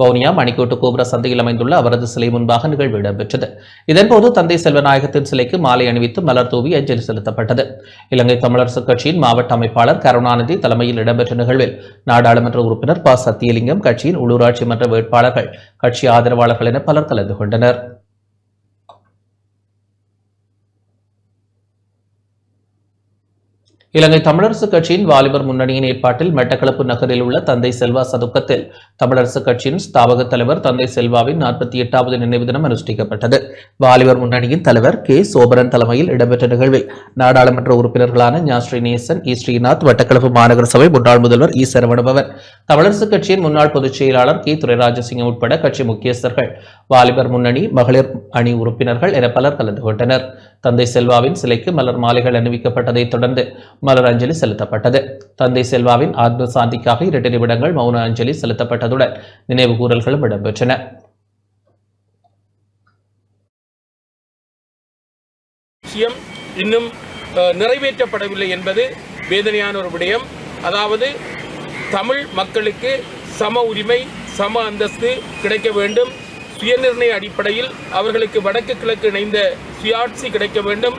வவுனியா மணிக்கோட்டு கோபுர சந்தையில் அமைந்துள்ள அவரது சிலை முன்பாக நிகழ்வு இடம்பெற்றது. இதன்போது தந்தை செல்வநாயகத்தின் சிலைக்கு மாலை அணிவித்து மலர் தூவி அஞ்சலி செலுத்தப்பட்டது. இலங்கை தமிழரசுக் கட்சியின் மாவட்ட அமைப்பாளர் கருணாநிதி தலைமையில் இடம்பெற்ற நிகழ்வில் நாடாளுமன்ற உறுப்பினர் ப. சத்தியலிங்கம், கட்சியின் உள்ளூராட்சி மன்ற வேட்பாளர்கள், கட்சி ஆதரவாளர்கள் என பலர் கலந்து கொண்டனர். இலங்கை தமிழரசுக் கட்சியின் வாலிபர் முன்னணியின் ஏற்பாட்டில் மட்டக்களப்பு நகரில் உள்ள தந்தை செல்வா சதுக்கத்தில் தமிழரசுக் கட்சியின் ஸ்தாபக தலைவர் தந்தை செல்வாவின் 48வது நினைவு தினம் அனுஷ்டிக்கப்பட்டது. வாலிபர் முன்னணியின் தலைவர் K. சோபரன் தலைமையில் இடம்பெற்ற நிகழ்வில் நாடாளுமன்ற உறுப்பினர்களான ஞா. ஸ்ரீநேசன், E. ஸ்ரீநாத், மட்டக்களப்பு மாநகர சபை முன்னாள் முதல்வர் E. சரவணபவன், தமிழரசுக் கட்சியின் முன்னாள் பொதுச் செயலாளர் K. துரைராஜசிங்கம் உட்பட கட்சி முக்கியஸ்தர்கள், வாலிபர் முன்னணி, மகளிர் அணி உறுப்பினர்கள் என பலர் கலந்து கொண்டனர். தந்தை செல்வாவின் சிலைக்கு மலர் மாலைகள் அணிவிக்கப்பட்டதைத் தொடர்ந்து மலர் அஞ்சலி செலுத்தப்பட்டது. தந்தை செல்வாவின் ஆத்ம சாந்திக்காக 2 நிமிடங்கள் மௌன அஞ்சலி செலுத்தப்பட்டதுடன் நினைவு கூறல்களும் இடம்பெற்றன. இன்னும் நிறைவேற்றப்படவில்லை என்பது வேதனையான ஒரு விடயம். அதாவது தமிழ் மக்களுக்கு சம உரிமை, சம அந்தஸ்து கிடைக்க வேண்டும். சுயநிர்ணய அடிப்படையில் அவர்களுக்கு வடக்கு கிழக்கு இணைந்த சுயாட்சி கிடைக்க வேண்டும்,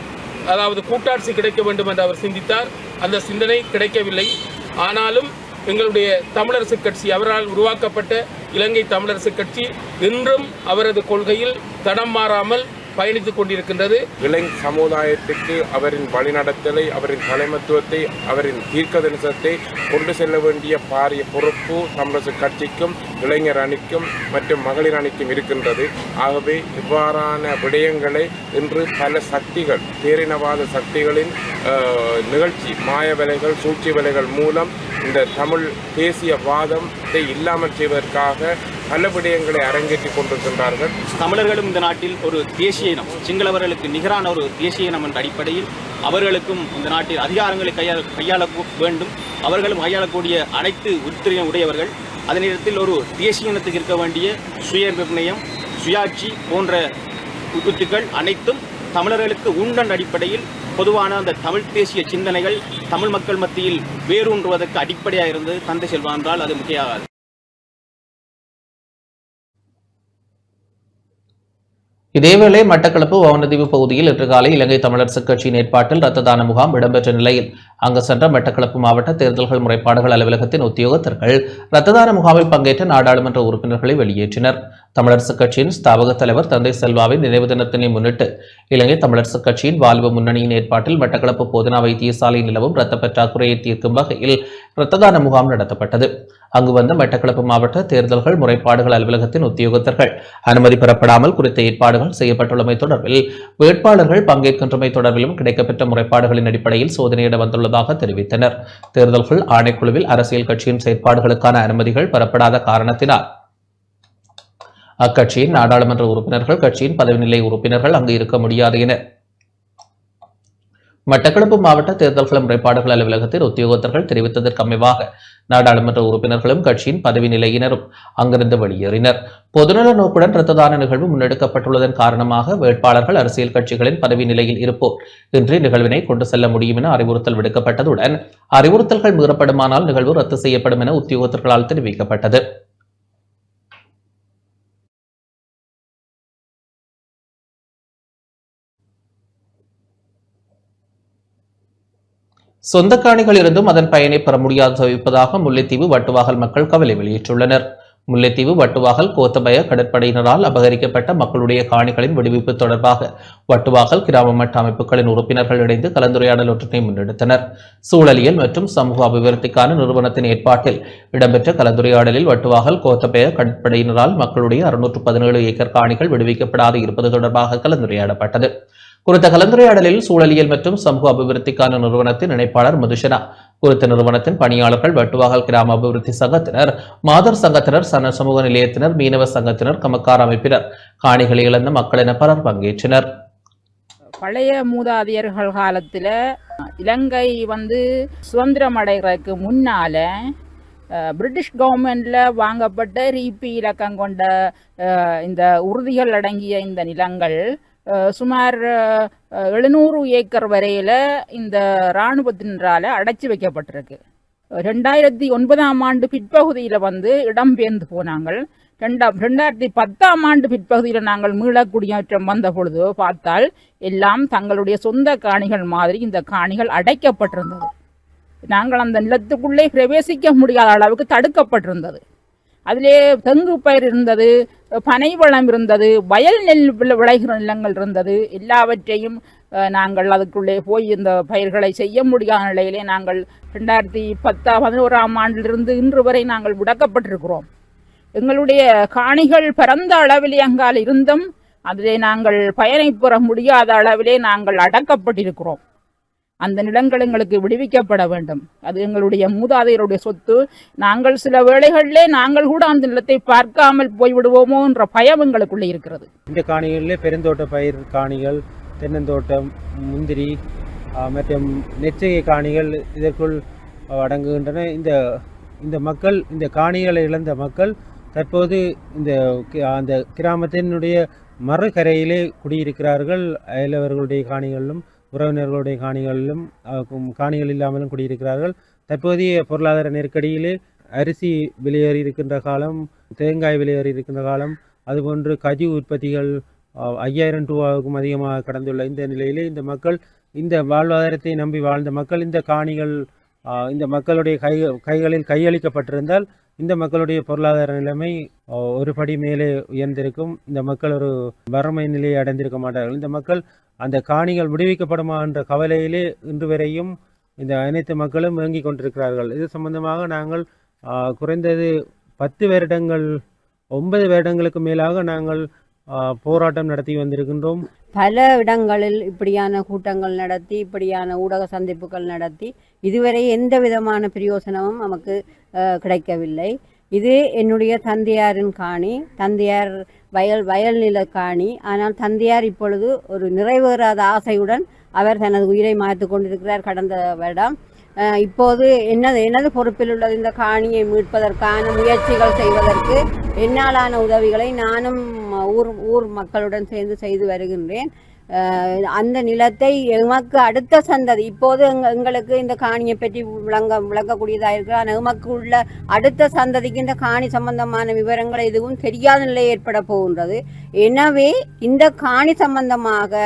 அதாவது கூட்டாட்சி கிடைக்க வேண்டும் என்று அவர் சிந்தித்தார். அந்த சிந்தனை கிடைக்கவில்லை. ஆனாலும் எங்களுடைய தமிழரசுக் கட்சி, அவரால் உருவாக்கப்பட்ட இலங்கை தமிழரசுக் கட்சி இன்றும் அவரது கொள்கையில் தடம் மாறாமல் பயணித்துக் கொண்டிருக்கின்றது. இளைஞ சமுதாயத்துக்கு அவரின் வழிநடத்தலை, அவரின் தலைமத்துவத்தை, அவரின் தீர்க்கதரிசனத்தை கொண்டு செல்ல வேண்டிய பாரிய பொறுப்பு தமிழரசு கட்சிக்கும் இளைஞர் அணிக்கும் மற்றும் மகளிர் அணிக்கும் இருக்கின்றது. ஆகவே இவ்வாறான விடயங்களை இன்று பல சக்திகள், பேரினவாத சக்திகளின் நிகழ்ச்சி, மாய வேலைகள், சூழ்ச்சி வேலைகள் மூலம் இந்த தமிழ் தேசிய வாதத்தை இல்லாமல் செய்வதற்காக பல விடயங்களை அரங்கேற்றிக் கொண்டிருக்கின்றார்கள். தமிழர்களும் இந்த நாட்டில் ஒரு தேசிய இனம், சிங்களவர்களுக்கு நிகரான ஒரு தேசிய இனம் என்ற அடிப்படையில் அவர்களுக்கும் இந்த நாட்டில் அதிகாரங்களை கையாள வேண்டும். அவர்களும் கையாளக்கூடிய அனைத்து உரிமையும் உடையவர்கள். அதே நேரத்தில் ஒரு தேசிய இனத்துக்கு இருக்க வேண்டிய சுய நிர்ணயம், சுயாட்சி போன்ற உத்துக்கள் அனைத்தும் தமிழர்களுக்கு உண்டன் அடிப்படையில் பொதுவான அந்த தமிழ் தேசிய சிந்தனைகள் தமிழ் மக்கள் மத்தியில் வேரூன்றுவதற்கு அடிப்படையாக இருந்தது தந்தை செல்வா என்றால் அது முக்கியமாகாது. இதேவேளை மட்டக்களப்பு வவுனதீவு பகுதியில் இன்று காலை இலங்கை தமிழரசுக் கட்சியின் ஏற்பாட்டில் இரத்த தான முகாம் இடம்பெற்ற நிலையில் அங்கு சென்ற மட்டக்களப்பு மாவட்ட தேர்தல்கள் முறைப்பாடுகள் அலுவலகத்தின் உத்தியோகத்தர்கள் இரத்த தான முகாமில் பங்கேற்ற நாடாளுமன்ற உறுப்பினர்களை வெளியேற்றினர். தமிழரசுக் கட்சியின் ஸ்தாபக தலைவர் தந்தை செல்வாவின் நினைவு தினத்தினை முன்னிட்டு இலங்கை தமிழரசுக் கட்சியின் வாலிப முன்னணியின் ஏற்பாட்டில் மட்டக்களப்பு போதனா வைத்தியசாலை நிலவும் இரத்த பற்றாக்குறையை தீர்க்கும் வகையில் இரத்த தான முகாம் நடத்தப்பட்டது. அங்கு வந்த மட்டக்களப்பு மாவட்ட தேர்தல்கள் முறைப்பாடுகள் அலுவலகத்தின் உத்தியோகத்தர்கள் அனுமதி பெறப்படாமல் குறித்த ஏற்பாடுகள் செய்யப்பட்டுள்ளமை தொடர்பில் வேட்பாளர்கள் பங்கேற்கின்றமை தொடர்பிலும் கிடைக்கப்பெற்ற முறைப்பாடுகளின் அடிப்படையில் சோதனையிட வந்துள்ளதாக தெரிவித்தனர். தேர்தல்கள் ஆணைக்குழுவில் அரசியல் கட்சியின் செயற்பாடுகளுக்கான அனுமதிகள் பெறப்படாத காரணத்தினால் அக்கட்சியின் நாடாளுமன்ற உறுப்பினர்கள் கட்சியின் பதவி நிலை உறுப்பினர்கள் அங்கு இருக்க முடியாது என மட்டக்களப்பு மாவட்ட தேர்தல்கள் முறைப்பாடுகள் அலுவலகத்தில் உத்தியோகத்தர்கள் தெரிவித்ததற்கு அமைவாக நாடாளுமன்ற உறுப்பினர்களும் கட்சியின் பதவி நிலையினரும் அங்கிருந்து வெளியேறினர். பொதுநல நோக்குடன் இரத்த தான நிகழ்வு முன்னெடுக்கப்பட்டுள்ளதன் காரணமாக வேட்பாளர்கள் அரசியல் கட்சிகளின் பதவி நிலையில் இருப்போர் இன்று நிகழ்வினை கொண்டு செல்ல முடியும் என அறிவுறுத்தல் விடுக்கப்பட்டதுடன் அறிவுறுத்தல்கள் மீறப்படுமானால் நிகழ்வு ரத்து செய்யப்படும் என உத்தியோகத்தர்களால் தெரிவிக்கப்பட்டது. சொந்த காணிகள் இருந்தும் அதன் பயனை பெற முடியாது தவிப்பதாக முல்லைத்தீவு வட்டுவாகல் மக்கள் கவலை வெளியிட்டுள்ளனர். முல்லைத்தீவு வட்டுவாகல் கோத்தபய கடற்படையினரால் அபகரிக்கப்பட்ட மக்களுடைய காணிகளின் விடுவிப்பு தொடர்பாக வட்டுவாகல் கிராம மட்ட அமைப்புகளின் உறுப்பினர்கள் இணைந்து கலந்துரையாடல் ஒன்றினை முன்னெடுத்தனர். சூழலியல் மற்றும் சமூக அபிவிருத்திக்கான நிறுவனத்தின் ஏற்பாட்டில் இடம்பெற்ற கலந்துரையாடலில் வட்டுவாகல் கோத்தபய கடற்படையினரால் மக்களுடைய 617 ஏக்கர் காணிகள் விடுவிக்கப்படாது இருப்பது தொடர்பாக கலந்துரையாடப்பட்டது. குறித்த கலந்துரையாடலில் சூழலியல் மற்றும் சமூக அபிவிருத்திக்கான நிறுவனத்தின் இணைப்பாளர் மதுஷனா, குறித்த நிறுவனத்தின் பணியாளர்கள், வட்டுவாகல் கிராம அபிவிருத்தி சங்கத்தினர், மாதர் சங்கத்தினர், சன சமூக நிலையத்தினர், மீனவ சங்கத்தினர், கமக்கார் அமைப்பினர், காணிகளை இழந்த மக்கள் என பலர் பங்கேற்றனர். பழைய மூதாதையர்கள் காலத்தில் இலங்கை சுதந்திரம் அடைகிறதுக்கு முன்னால பிரிட்டிஷ் கவர்மெண்ட்ல வாங்கப்பட்ட ரீபி இலக்கம் கொண்ட இந்த உறுதிகள் அடங்கிய இந்த நிலங்கள் சுமார் 700 ஏக்கர் வரையில இந்த இராணுவத்தினரால அடைச்சி வைக்கப்பட்டிருக்கு. 2009ஆம் ஆண்டு பிற்பகுதியில் இடம்பெயர்ந்து போனாங்கள். 2010ஆம் ஆண்டு பிற்பகுதியில் நாங்கள் மீளக்குடியேற்றம் வந்த பொழுது பார்த்தால் எல்லாம் தங்களுடைய சொந்த காணிகள் மாதிரி இந்த காணிகள் அடைக்கப்பட்டிருந்தது. நாங்கள் அந்த நிலத்துக்குள்ளே பிரவேசிக்க முடியாத அளவுக்கு தடுக்கப்பட்டிருந்தது. அதிலே தெங்கு பயிர் இருந்தது, பனை வளம் இருந்தது, வயல் நெல் விளைகிற நிலங்கள் இருந்தது. எல்லாவற்றையும் நாங்கள் அதுக்குள்ளே போய் இந்த பயிர்களை செய்ய முடியாத நிலையிலே நாங்கள் 2011ஆம் ஆண்டிலிருந்து இன்று வரை நாங்கள் முடக்கப்பட்டிருக்கிறோம். எங்களுடைய காணிகள் பரந்த அளவிலே அங்கால் இருந்தும் அதிலே நாங்கள் பயனை பெற முடியாத அளவிலே நாங்கள் அடக்கப்பட்டிருக்கிறோம். அந்த நிலங்கள் எங்களுக்கு விடுவிக்கப்பட வேண்டும். அது எங்களுடைய மூதாதையருடைய சொத்து. நாங்கள் சில வேளைகளிலே நாங்கள் கூட அந்த நிலத்தை பார்க்காமல் போய்விடுவோமோ என்ற பயம் எங்களுக்குள்ளே இருக்கிறது. இந்த காணிகளிலே பெருந்தோட்ட பயிர் காணிகள், தென்னந்தோட்டம், முந்திரி மற்றும் நெச்சையை காணிகள் இதற்குள் அடங்குகின்றன. இந்த மக்கள், இந்த காணிகளை இழந்த மக்கள் தற்போது அந்த கிராமத்தினுடைய மறுகரையிலே குடியிருக்கிறார்கள். அயலவர்களுடைய காணிகளிலும் உறவினர்களுடைய காணிகள் இல்லாமலும் குடியிருக்கிறார்கள். தற்போதைய பொருளாதார நெருக்கடியிலே அரிசி விலையேறி இருக்கின்ற காலம், தேங்காய் விலையேறி இருக்கின்ற காலம், அதுபோன்று கஜு உற்பத்திகள் 5000 ரூபாவுக்கும் அதிகமாக கடந்துள்ள இந்த நிலையிலே இந்த மக்கள், இந்த வாழ்வாதாரத்தை நம்பி வாழ்ந்த மக்கள், இந்த காணிகள் இந்த மக்களுடைய கைகளில் கையளிக்கப்பட்டிருந்தால் இந்த மக்களுடைய பொருளாதார நிலைமை ஒரு படி மேலே உயர்ந்திருக்கும். இந்த மக்கள் ஒரு வறுமை நிலையை அடைந்திருக்க மாட்டார்கள். இந்த மக்கள் அந்த காணிகள் விடுவிக்கப்படுமா என்ற கவலையிலே இன்று வரையும் இந்த அனைத்து மக்களும் இயங்கிக் கொண்டிருக்கிறார்கள். இது சம்பந்தமாக நாங்கள் குறைந்தது 10 வருடங்கள் 9 வருடங்களுக்கு மேலாக நாங்கள் போராட்டம் நடத்தி வந்திருக்கின்றோம். பல இடங்களில் இப்படியான கூட்டங்கள் நடத்தி, இப்படியான ஊடக சந்திப்புகள் நடத்தி இதுவரை எந்த விதமான பிரயோசனமும் நமக்கு கிடைக்கவில்லை. இது என்னுடைய தந்தையாரின் காணி, தந்தையார் வயல் நில காணி. ஆனால் தந்தையார் இப்பொழுது ஒரு நிறைவேறாத ஆசையுடன் அவர் தனது உயிரை மாய்த்து கொண்டிருக்கிறார் கடந்த வருடம். இப்போது எனது பொறுப்பில் உள்ளது இந்த காணியை மீட்பதற்கான முயற்சிகள் செய்வதற்கு என்னாலான உதவிகளை நானும் ஊர் மக்களுடன் சேர்ந்து செய்து வருகின்றேன். அந்த நிலத்தை எமக்கு அடுத்த சந்ததி, இப்போது எங்களுக்கு இந்த காணியை பற்றி விளங்கக்கூடியதாக இருக்கிறார். எமக்கு உள்ள அடுத்த சந்ததிக்கு இந்த காணி சம்பந்தமான விவரங்கள் எதுவும் தெரியாத நிலை ஏற்பட போகின்றது. எனவே இந்த காணி சம்பந்தமாக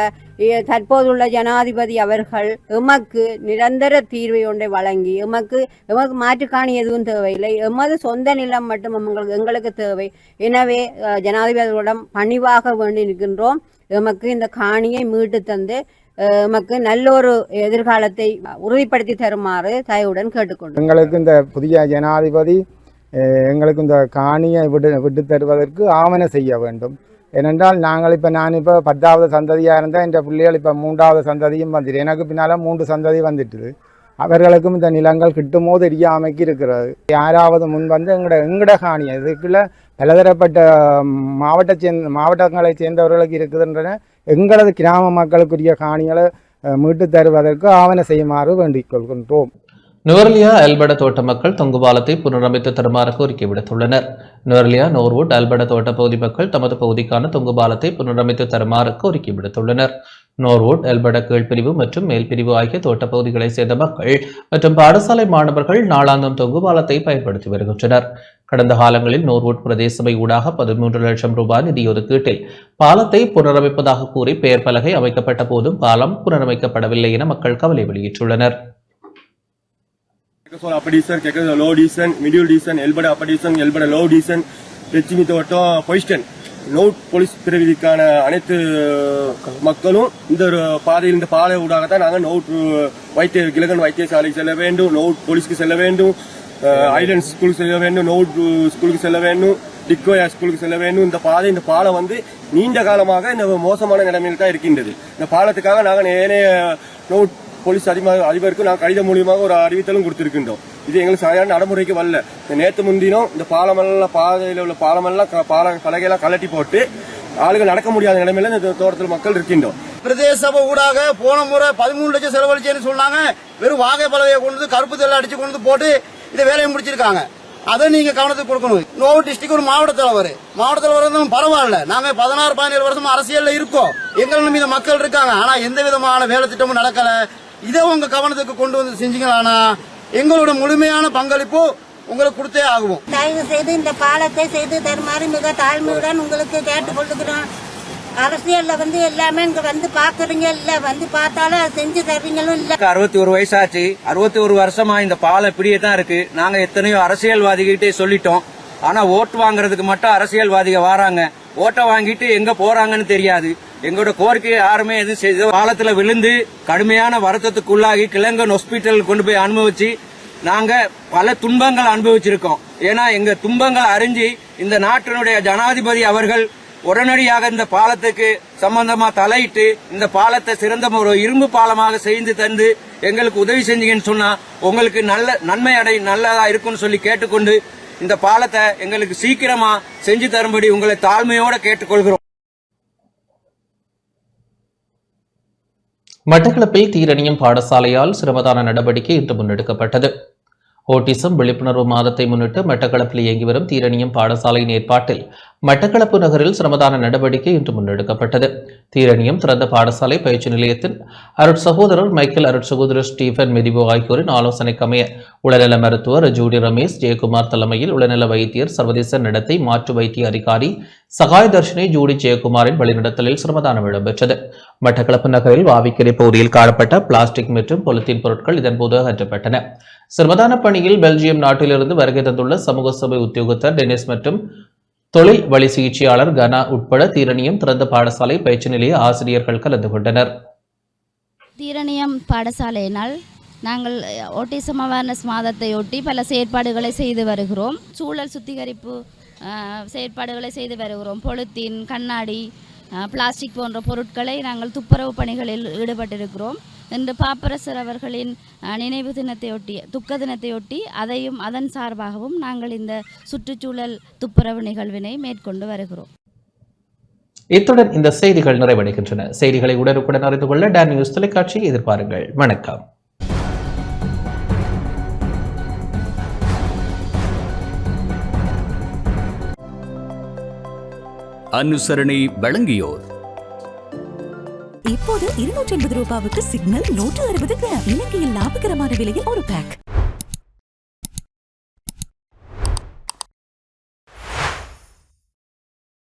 தற்போதுள்ள ஜனாதிபதி அவர்கள் எமக்கு நிரந்தர தீர்வை ஒன்றை வழங்கி எமக்கு மாற்றுக்காணி எதுவும் தேவையில்லை, எமது சொந்த நிலம் மட்டும் எங்களுக்கு தேவை. எனவே ஜனாதிபதியிடம் பணிவாக வேண்டி நிற்கின்றோம். எமக்கு இந்த காணியை மீட்டு தந்து எமக்கு நல்லொரு எதிர்காலத்தை உறுதிப்படுத்தி தருமாறு தயவுடன் கேட்டுக்கொண்டோம். எங்களுக்கு இந்த புதிய ஜனாதிபதி எங்களுக்கு இந்த காணியை விட்டு தருவதற்கு ஆவண செய்ய வேண்டும். ஏனென்றால் நான் இப்போ 10வது சந்ததியாக இருந்தால் என் பிள்ளைகள் இப்போ 3வது சந்ததியும் வந்துட்டு, எனக்கு பின்னால் 3 சந்ததி வந்துட்டுது. அவர்களுக்கும் இந்த நிலங்கள் கிட்டுமோ தெரியாமைக்கு இருக்கிறது. யாராவது முன் வந்து எங்கட காணி இதுக்குள்ள பலதரப்பட்ட மாவட்டங்களை சேர்ந்தவர்களுக்கு இருக்குதுன்றன எங்களது கிராம மக்களுக்குரிய காணிகளை மீட்டு தருவதற்கு ஆவண செய்யுமாறு வேண்டிக் கொள்கின்றோம். நுவரெலியா அல்பட தோட்ட மக்கள் தொங்கு பாலத்தை புனரமைத்து தருமாறு கோரிக்கை விடுத்துள்ளனர். நுவரெலியா நோர்வுட் அல்பட தோட்ட பகுதி மக்கள் தமது பகுதிக்கான தொங்கு பாலத்தை புனரமைத்து தருமாறு கோரிக்கை விடுத்துள்ளனர். நோர்வுட் அல்பட கீழ்பிரிவு மற்றும் மேல்பிரிவு ஆகிய தோட்ட பகுதிகளை சேர்ந்த மக்கள் மற்றும் பாடசாலை மாணவர்கள் நாளாந்தம் தொங்கு பாலத்தை பயன்படுத்தி வருகின்றனர். கடந்த காலங்களில் நோர்வுட் பிரதேச சபை ஊடாக 13 லட்சம் ரூபாய் நிதி ஒதுக்கீட்டில் பாலத்தை புனரமைப்பதாக கூறி பெயர் பலகை அமைக்கப்பட்ட போதும் பாலம் புனரமைக்கப்படவில்லை என மக்கள் கவலை வெளியிட்டுள்ளனர். upper decent, low decent, middle decent, elbada upper decent, elbada low decent, Lakshmi தோட்டம், பொய்ஸ்டன் நோட் போலீஸ் பிரிவிற்கான அனைத்து மக்களும் இந்த பாதையில் இந்த பாதை ஊடாகத்தான் நாங்கள் நோட் கிழகன் வைத்தியசாலைக்கு செல்ல வேண்டும், நோட் போலீஸ்க்கு செல்ல வேண்டும், ஐலண்ட் ஸ்கூலுக்கு செல்ல வேண்டும், நோட் ஸ்கூலுக்கு செல்ல வேண்டும், டிக்கோயா ஸ்கூலுக்கு செல்ல வேண்டும். இந்த பாலம் வந்து நீண்ட காலமாக இந்த மோசமான நிலைமையில் தான் இருக்கின்றது. இந்த பாலத்துக்காக நாங்கள் ஏனைய நோட் போலீஸ் அதிபருக்கு நாங்கள் கடிதம் மூலியமாக ஒரு அறிவித்தலும் கொடுத்திருக்கின்றோம். இது எங்களுக்கு சரியான நடைமுறைக்கு வரல. நேற்று முன்தினம் இந்த பாலமெல்லாம் பாதையில் உள்ள பாலமெல்லாம் பலகையெல்லாம் கலட்டி போட்டு ஆளுகள் நடக்க முடியாத நிலைமையில இந்த தோட்டத்தில் மக்கள் இருக்கின்றோம். பிரதேச சபை ஊடாக போன முறை 13 லட்சம் செலவழிச்சேன்னு சொன்னாங்க. வெறும் வாகை பலகையை கொண்டு கருப்பு தெல்ல அடிச்சு கொண்டு போட்டு இந்த வேலையை முடிச்சிருக்காங்க. அதை நீங்க கவனத்துக்கு கொடுக்கணும். நோவு டிஸ்ட்ரிக்ட் ஒரு மாவட்ட தலைவர் பரவாயில்ல. நாங்க 16-17 வருஷமா அரசியல்ல இருக்கோம். எங்களும் இந்த மக்கள் இருக்காங்க. ஆனா எந்த விதமான வேலை திட்டமும் நடக்கல. இதை உங்க கவனத்துக்கு கொண்டு வந்து செஞ்சீங்களானா எங்களோட முழுமையான பங்களிப்பு உங்களுக்கு கொடுத்தே ஆகும். தயவு செய்து இந்த பாலத்தை செய்து தருமாறு மிக தாழ்மையுடன் உங்களுக்கு கேட்டுக்கொள்ளுகிறோம். அரசியல்ல எல்லாமே இங்க பாக்குறீங்க இல்ல, பார்த்தாலும் செஞ்சு தர்றீங்களும் இல்ல. 61 வயசாச்சு, 61 வருஷமா இந்த பாலம் இப்படியே தான் இருக்கு. நாங்க எத்தனையோ அரசியல்வாதிகிட்டே சொல்லிட்டோம். ஆனா ஓட்டு வாங்குறதுக்கு மட்டும் அரசியல்வாதிக வராங்க. ஓட்டை வாங்கிட்டு எங்க போறாங்கன்னு தெரியாது. எங்களோட கோரிக்கையை யாருமே எதுவும் செய்து பாலத்துல விழுந்து கடுமையான வருத்தத்துக்குள்ளாகி கிழங்கன் ஹாஸ்பிட்டல் கொண்டு போய் அனுபவிச்சு நாங்க பல துன்பங்கள் அனுபவிச்சிருக்கோம். ஏன்னா எங்க துன்பங்கள் அறிஞ்சு இந்த நாட்டினுடைய ஜனாதிபதி அவர்கள் உடனடியாக இந்த பாலத்துக்கு சம்பந்தமா தலையிட்டு இந்த பாலத்தை சிறந்த ஒரு இரும்பு பாலமாக செய்து தந்து எங்களுக்கு உதவி செஞ்சீங்கன்னு சொன்னா உங்களுக்கு நன்மை நல்லதா இருக்கும்னு சொல்லி கேட்டுக்கொண்டு இந்த பாலத்தை எங்களுக்கு சீக்கிரமா செஞ்சு தரும்படி உங்களை தாழ்மையோட கேட்டுக்கொள்கிறோம். மட்டக்களப்பில் தீரணியும் பாடசாலையால் சிரமதான நடவடிக்கை இன்று முன்னெடுக்கப்பட்டது. ஓட்டிசம் விழிப்புணர்வு மாதத்தை முன்னிட்டு மட்டக்களப்பில் இயங்கி வரும் தீரணியும் பாடசாலையின் ஏற்பாட்டில் மட்டக்களப்பு நகரில் சிரமதான நடவடிக்கை இன்று முன்னெடுக்கப்பட்டது. தீரணியும் திறந்த பாடசாலை பயிற்சி நிலையத்தில் அருட்சகோதரர் மைக்கேல், அருட்சகோதரர் ஸ்டீபன் மெதிபோ ஆகியோரின் ஆலோசனைக்கமைய உளநல மருத்துவர் ஜூடி ரமேஷ் ஜெயக்குமார் தலைமையில் உளநல வைத்தியர், சர்வதேச நடத்தை மாற்று வைத்திய அதிகாரி சகாய் தர்ஷினி ஜூடி ஜெயக்குமாரின் வழிநடத்தலில் சிரமதானம் இடம்பெற்றது. மட்டக்களப்பு நகரில் வாவிக்கரை பகுதியில் காணப்பட்ட பிளாஸ்டிக் மற்றும் பொலித்தீன் பொருட்கள் இதன்போது அகற்றப்பட்டன. சிரமதான பணியில் பெல்ஜியம் நாட்டிலிருந்து வருகை தந்துள்ள சமூக சபை உத்தியோகத்தர் டெனிஸ் மற்றும் தொழில் வழி சிகிச்சையாளர் கனா உட்பட தீரணியம் திறந்த பாடசாலை பயிற்சி நிலைய ஆசிரியர்கள் கலந்து கொண்டனர். தீரணியம் பாடசாலையினால் நாங்கள் ஓட்டிசம் அவேர்னஸ் மாதத்தையொட்டி பல செயற்பாடுகளை செய்து வருகிறோம். சூழல் சுத்திகரிப்பு செயற்பாடுகளை செய்து வருகிறோம். பொலித்தீன், கண்ணாடி, பிளாஸ்டிக் போன்ற பொருட்களை நாங்கள் துப்புரவு பணிகளில் ஈடுபட்டிருக்கிறோம். இன்று பாப்பரசர் அவர்களின் நினைவு தினத்தையொட்டி, துக்க தினத்தையொட்டி அதையும் அதன் சார்பாகவும் நாங்கள் இந்த சுற்றுச்சூழல் துப்புரவு நிகழ்வினை மேற்கொண்டு வருகிறோம். இத்துடன் இந்த செய்திகள் நிறைவடைகின்றன. செய்திகளை உடனுக்குடன் அறிந்து கொள்ள டான் நியூஸ் தொலைக்காட்சியை எதிர்பாருங்கள். வணக்கம். அனுசரணை வழங்கியோர். இப்போது 250 ரூபாவுக்கு சிக்னல் 160 கிராம். இலங்கையில் லாபகரமான விலையில் ஒரு பேக்.